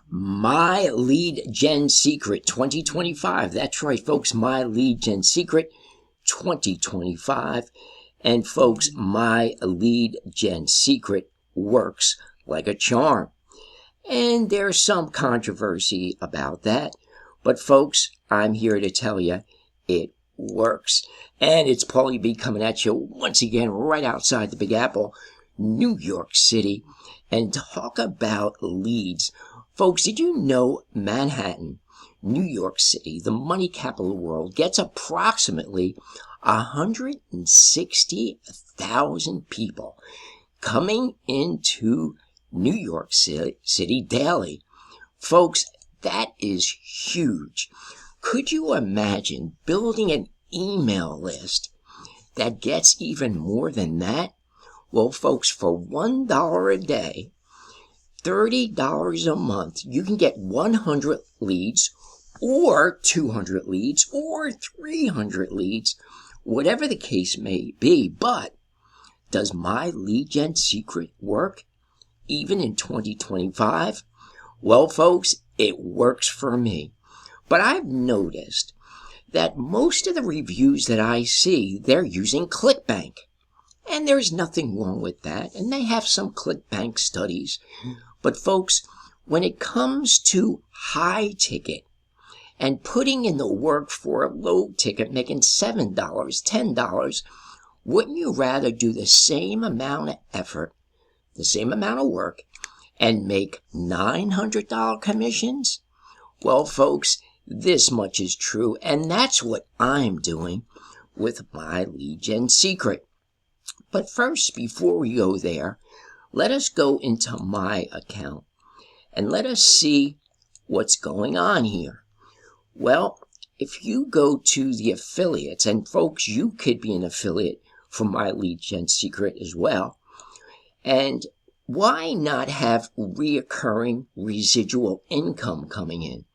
My Lead Gen Secret 2025. That's right, folks. My Lead Gen Secret 2025. And folks, my Lead Gen Secret works like a charm. And there's some controversy about that. But folks, I'm here to tell you it works. And it's Paulie B coming at you once again right outside the Big Apple, New York City, and talk about leads. Folks, did you know Manhattan, New York City, the money capital of the world, gets approximately 160,000 people coming into New York City daily? Folks, that is huge. Could you imagine building an email list that gets even more than that? Well, folks, for $1 a day, $30 a month, you can get 100 leads or 200 leads or 300 leads, whatever the case may be. But does my Lead Gen Secret work even in 2025? Well, folks, it works for me. But I've noticed that most of the reviews that I see, they're using ClickBank. And there's nothing wrong with that. And they have some ClickBank studies. But folks, when it comes to high ticket and putting in the work for a low ticket, making $7, $10, wouldn't you rather do the same amount of effort, the same amount of work, and make $900 commissions? Well, folks, this much is true, and that's what I'm doing with my Lead Gen Secret. But first, before we go there, let us go into my account and let us see what's going on here. Well, if you go to the affiliates, and folks, you could be an affiliate for my Lead Gen Secret as well, and why not have reoccurring residual income coming in?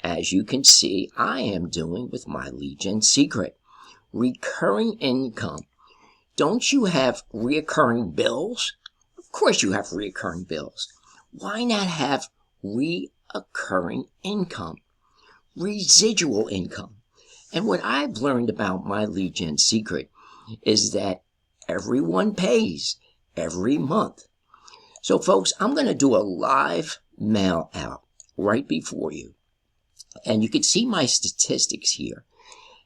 As you can see, I am doing with my Lead Gen Secret. Recurring income. Don't you have reoccurring bills? Of course you have reoccurring bills. Why not have reoccurring income? Residual income. And what I've learned about my Lead Gen Secret is that everyone pays every month. So folks, I'm going to do a live mail out right before you. And you can see my statistics here.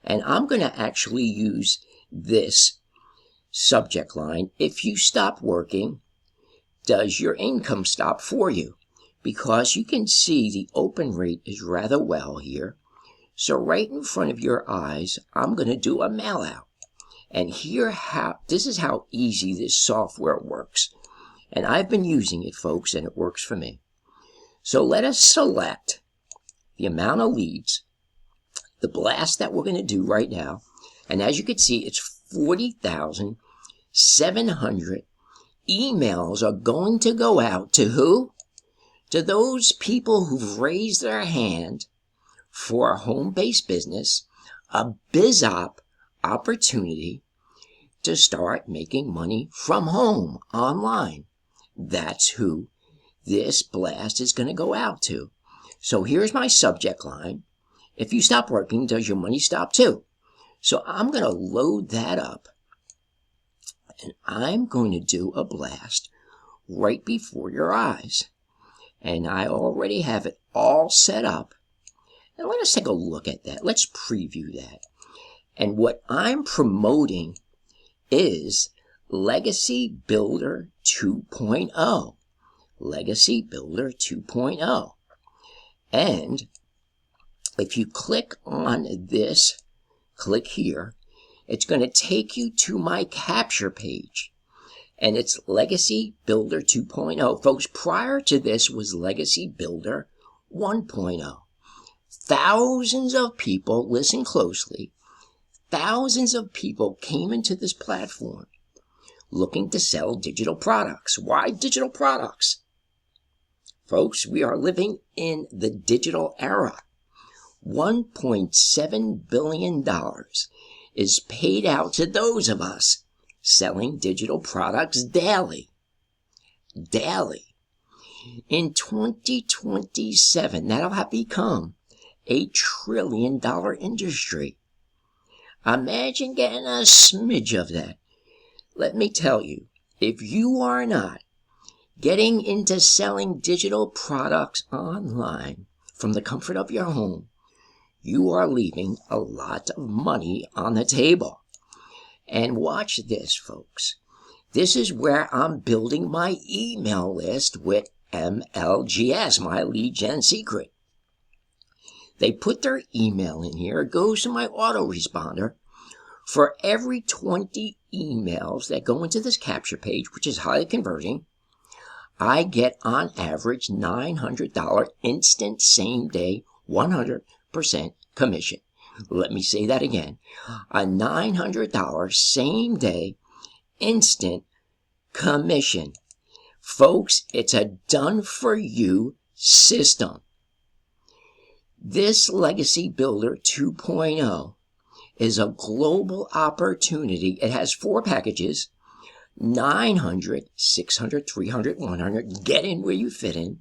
And I'm going to actually use this subject line. If you stop working, does your income stop for you? Because you can see the open rate is rather well here. So right in front of your eyes, I'm going to do a mail out. And this is how easy this software works. And I've been using it, folks, and it works for me. So let us select the amount of leads, the blast that we're going to do right now. And as you can see, it's 40,700 emails are going to go out to who? To those people who've raised their hand for a home-based business, a biz-op opportunity to start making money from home, online. That's who this blast is going to go out to. So here's my subject line. If you stop working, does your money stop too? So I'm going to load that up. And I'm going to do a blast right before your eyes. And I already have it all set up. And let us take a look at that. Let's preview that. And what I'm promoting is Legacy Builder 2.0. Legacy Builder 2.0. And if you click on this, click here, it's going to take you to my capture page. And it's Legacy Builder 2.0. Folks, prior to this was Legacy Builder 1.0. Thousands of people, listen closely, thousands of people came into this platform looking to sell digital products. Why digital products? Folks, we are living in the digital era. $1.7 billion is paid out to those of us selling digital products daily. In 2027, that'll have become a $1 trillion industry. Imagine getting a smidge of that. Let me tell you, if you are not getting into selling digital products online from the comfort of your home, you are leaving a lot of money on the table. And watch this, folks. This is where I'm building my email list with MLGS, my lead gen secret. They put their email in here. It goes to my autoresponder. For every 20 emails that go into this capture page, which is highly converting, I get on average $900 instant same day 100% commission. Let me say that again. A $900 same day instant commission. Folks, it's a done for you system. This Legacy Builder 2.0 is a global opportunity. It has 4 packages, 900, 600, 300, 100. Get in where you fit in.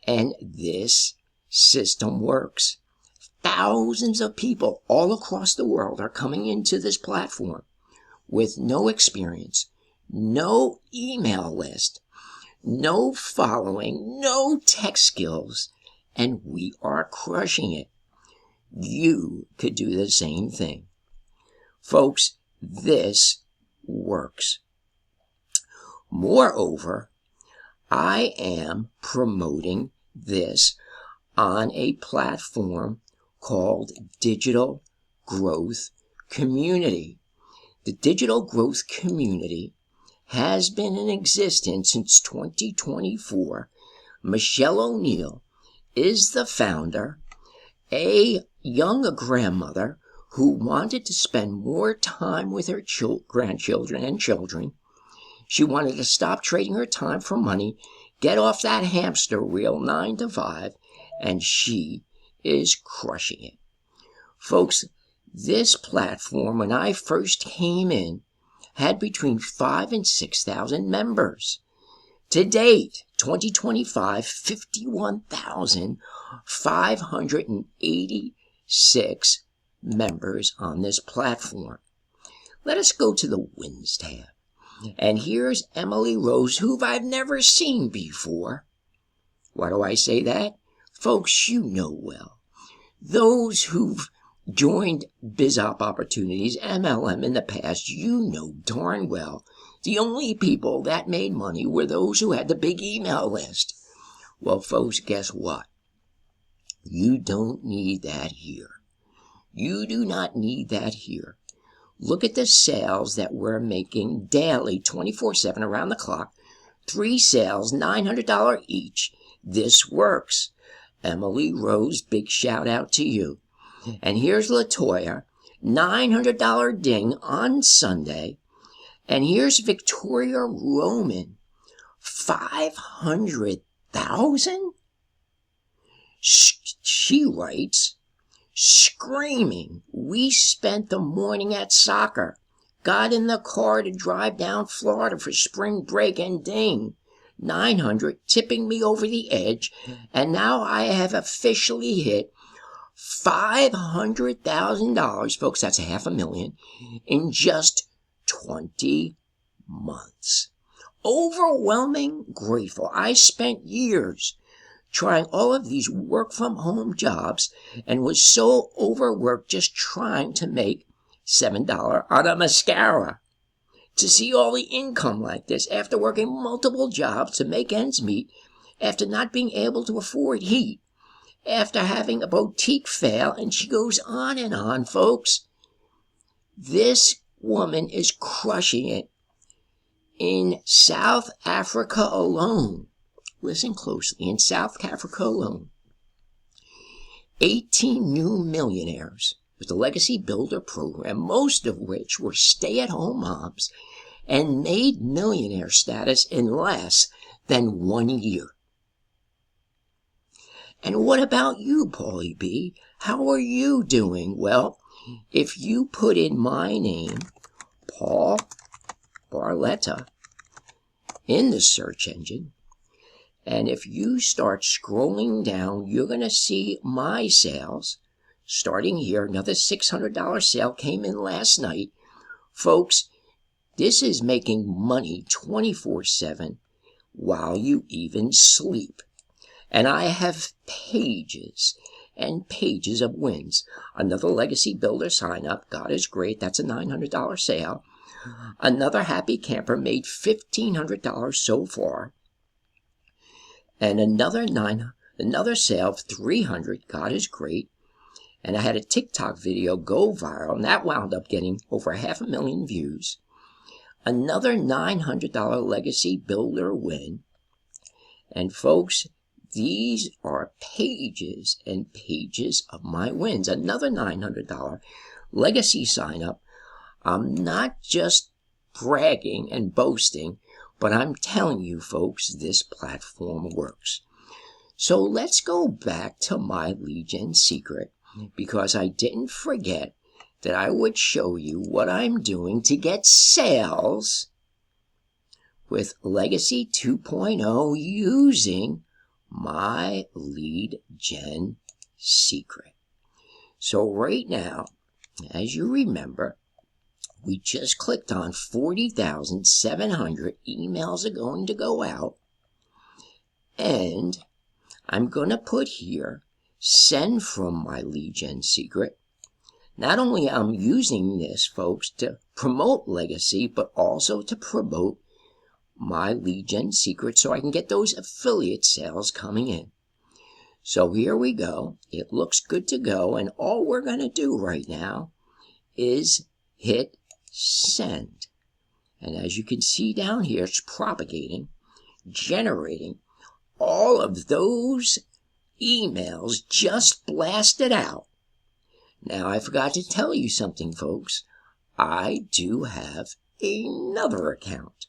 And this system works. Thousands of people all across the world are coming into this platform with no experience, no email list, no following, no tech skills, and we are crushing it. You could do the same thing. Folks, this works. Moreover, I am promoting this on a platform called Digital Growth Community. The Digital Growth Community has been in existence since 2024. Michelle O'Neill is the founder, a young grandmother who wanted to spend more time with her grandchildren and children. She wanted to stop trading her time for money, get off that hamster wheel 9 to 5, and she is crushing it. Folks, this platform, when I first came in, had between 5,000 and 6,000 members. To date, 2025, 51,586 members on this platform. Let us go to the Wins tab. And here's Emily Rose, who I've never seen before. Why do I say that? Folks, you know well. Those who've joined BizOp Opportunities, MLM, in the past, you know darn well the only people that made money were those who had the big email list. Well, folks, guess what? You don't need that here. You do not need that here. Look at the sales that we're making daily, 24/7, around the clock. 3 sales, $900 each. This works. Emily Rose, big shout out to you. And here's Latoya, $900 ding on Sunday. And here's Victoria Roman, 500,000? She writes, screaming, we spent the morning at soccer, got in the car to drive down Florida for spring break, and ding, 900, tipping me over the edge, and now I have officially hit $500,000, folks, that's $500,000, in just 20 months. Overwhelming grateful. I spent years trying all of these work-from-home jobs and was so overworked just trying to make $7 out of mascara. To see all the income like this after working multiple jobs to make ends meet, after not being able to afford heat, after having a boutique fail, and she goes on, folks. This woman is crushing it in South Africa alone. Listen closely. In South Africa alone, 18 new millionaires with the Legacy Builder program, most of which were stay-at-home moms, and made millionaire status in less than 1 year. And what about you, Paulie B? How are you doing? Well, if you put in my name, Paul Barletta, in the search engine, And if you start scrolling down, you're going to see my sales. Starting here, another $600 sale came in last night. Folks, this is making money 24/7 while you even sleep. And I have pages and pages of wins. Another Legacy Builder sign up. God is great. That's a $900 sale. Another Happy Camper made $1,500 so far. And another sale of $300. God is great. And I had a TikTok video go viral, and that wound up getting over 500,000 views. Another $900 Legacy Builder win. And folks, these are pages and pages of my wins. Another $900 Legacy sign up. I'm not just bragging and boasting, but I'm telling you, folks, this platform works. So let's go back to my lead gen secret, because I didn't forget that I would show you what I'm doing to get sales with Legacy 2.0 using my lead gen secret. So right now, as you remember, we just clicked on 40,700 emails are going to go out. And I'm going to put here, send from my lead gen secret. Not only I'm using this, folks, to promote Legacy, but also to promote my lead gen secret so I can get those affiliate sales coming in. So here we go. It looks good to go. And all we're going to do right now is hit send. And as you can see down here, it's propagating, generating all of those emails just blasted out. Now, I forgot to tell you something, folks. I do have another account.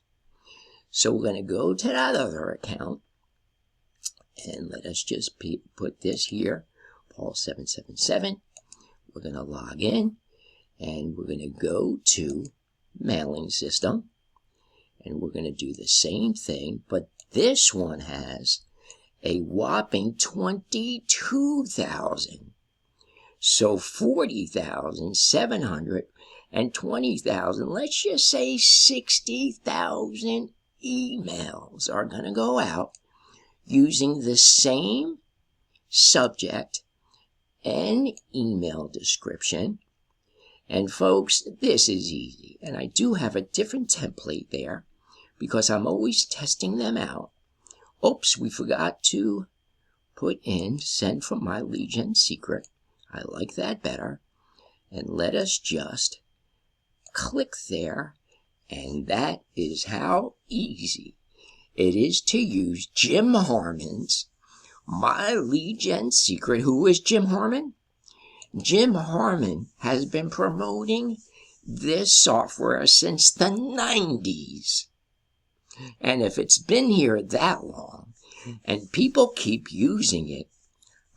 So we're going to go to that other account. And let us just put this here, Paul777. We're going to log in. And we're going to go to mailing system. And we're going to do the same thing. But this one has a whopping 22,000. So 40,700 and 20,000. Let's just say 60,000 emails are going to go out using the same subject and email description. And folks, this is easy. And I do have a different template there because I'm always testing them out. Oops, we forgot to put in send from my lead gen secret. I like that better. And let us just click there. And that is how easy it is to use Jim Harmon's my lead gen secret. Who is Jim Harmon? Jim Harmon has been promoting this software since the 90s. And if it's been here that long and people keep using it,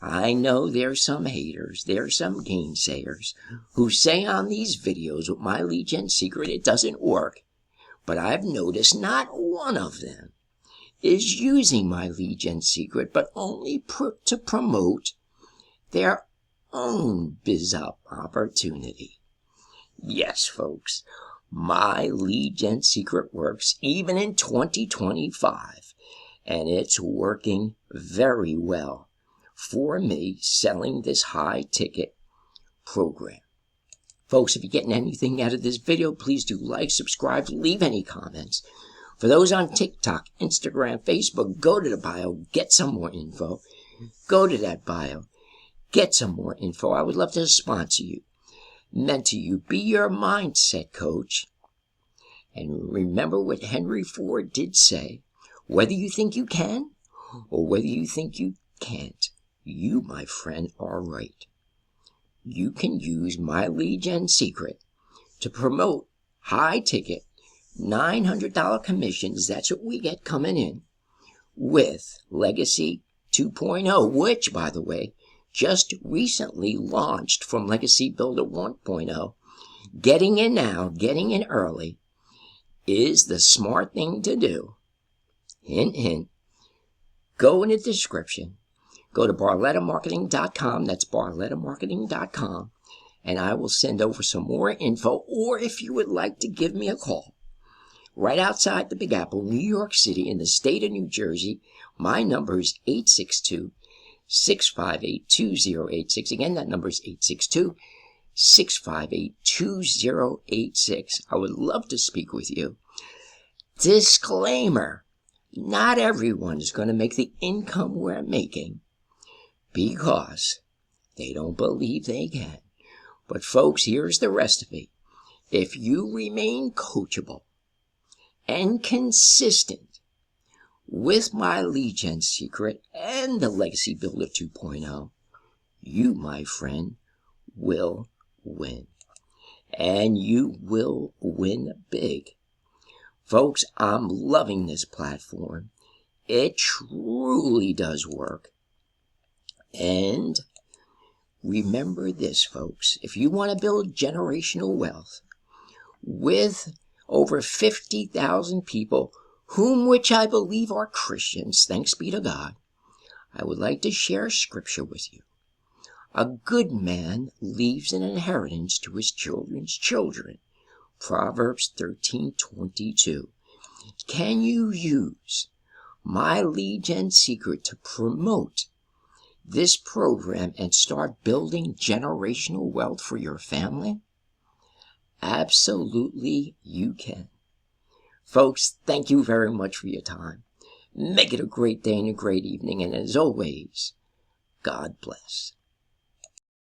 I know there's some haters, there's some gainsayers who say on these videos with my lead gen secret it doesn't work. But I've noticed not one of them is using my lead gen secret, but only to promote their own biz up opportunity. Yes, folks, my lead gen secret works even in 2025, and it's working very well for me selling this high ticket program. Folks, if you're getting anything out of this video, please do like, subscribe, leave any comments. For those on TikTok, Instagram, Facebook, go to the bio, get some more info. Go to that bio, get some more info. I would love to sponsor you, mentor you, be your mindset coach. And remember what Henry Ford did say, whether you think you can or whether you think you can't, you, my friend, are right. You can use my lead gen secret to promote high ticket $900 commissions. That's what we get coming in with Legacy 2.0, which, by the way, just recently launched from Legacy Builder 1.0. Getting in now, getting in early, is the smart thing to do. Hint, hint. go in the description. Go to barlettamarketing.com. That's barlettamarketing.com. And I will send over some more info. Or if you would like to give me a call, right outside the Big Apple, New York City, in the state of New Jersey, my number is 862-658-2086. Again, that number is 862-658-2086. I would love to speak with you. Disclaimer: not everyone is going to make the income we're making because they don't believe they can. But folks, here's the recipe. If you remain coachable and consistent with my lead gen secret and the Legacy Builder 2.0, you, my friend, will win. And you will win big. Folks, I'm loving this platform. It truly does work. And remember this, folks. If you want to build generational wealth with over 50,000 people, which I believe are Christians, thanks be to God, I would like to share scripture with you. A good man leaves an inheritance to his children's children. Proverbs 13:22. Can you use my lead gen secret to promote this program and start building generational wealth for your family? Absolutely, you can. Folks, thank you very much for your time. Make it a great day and a great evening. And as always, God bless.